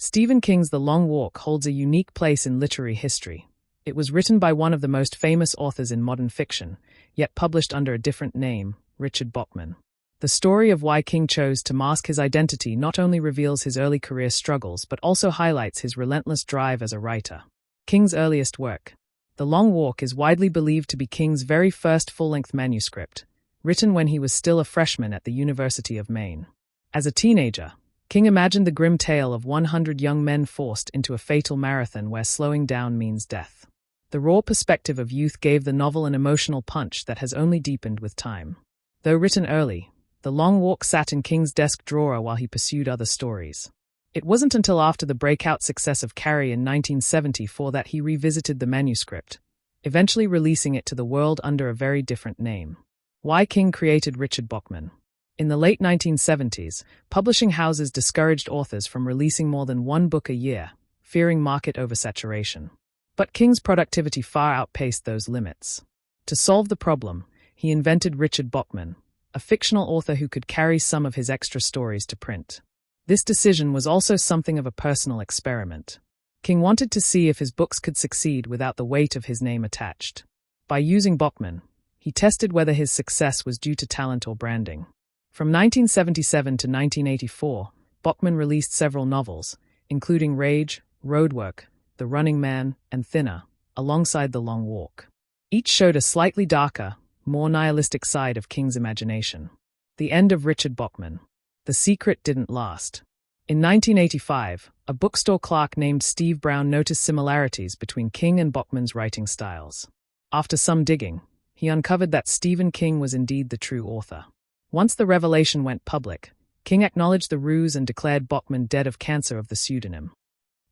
Stephen King's The Long Walk holds a unique place in literary history. It was written by one of the most famous authors in modern fiction, yet published under a different name, Richard Bachman. The story of why King chose to mask his identity not only reveals his early career struggles but also highlights his relentless drive as a writer. King's earliest work. The Long Walk is widely believed to be King's very first full-length manuscript, written when he was still a freshman at the University of Maine. As a teenager, King imagined the grim tale of 100 young men forced into a fatal marathon where slowing down means death. The raw perspective of youth gave the novel an emotional punch that has only deepened with time. Though written early, The Long Walk sat in King's desk drawer while he pursued other stories. It wasn't until after the breakout success of Carrie in 1974 that he revisited the manuscript, eventually releasing it to the world under a very different name. Why King created Richard Bachman. In the late 1970s, publishing houses discouraged authors from releasing more than one book a year, fearing market oversaturation. But King's productivity far outpaced those limits. To solve the problem, he invented Richard Bachman, a fictional author who could carry some of his extra stories to print. This decision was also something of a personal experiment. King wanted to see if his books could succeed without the weight of his name attached. By using Bachman, he tested whether his success was due to talent or branding. From 1977 to 1984, Bachman released several novels, including Rage, Roadwork, The Running Man, and Thinner, alongside The Long Walk. Each showed a slightly darker, more nihilistic side of King's imagination. The end of Richard Bachman. The secret didn't last. In 1985, a bookstore clerk named Steve Brown noticed similarities between King and Bachman's writing styles. After some digging, he uncovered that Stephen King was indeed the true author. Once the revelation went public, King acknowledged the ruse and declared Bachman dead of cancer of the pseudonym.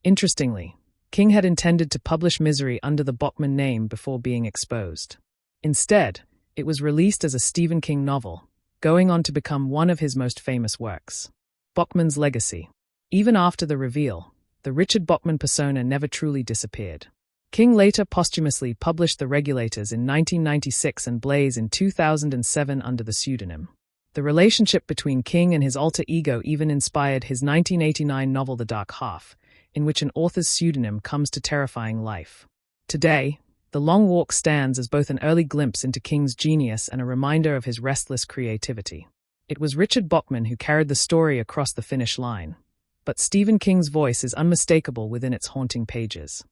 Interestingly, King had intended to publish Misery under the Bachman name before being exposed. Instead, it was released as a Stephen King novel, going on to become one of his most famous works. Bachman's legacy. Even after the reveal, the Richard Bachman persona never truly disappeared. King later posthumously published The Regulators in 1996 and Blaze in 2007 under the pseudonym. The relationship between King and his alter ego even inspired his 1989 novel The Dark Half, in which an author's pseudonym comes to terrifying life. Today, The Long Walk stands as both an early glimpse into King's genius and a reminder of his restless creativity. It was Richard Bachman who carried the story across the finish line, but Stephen King's voice is unmistakable within its haunting pages.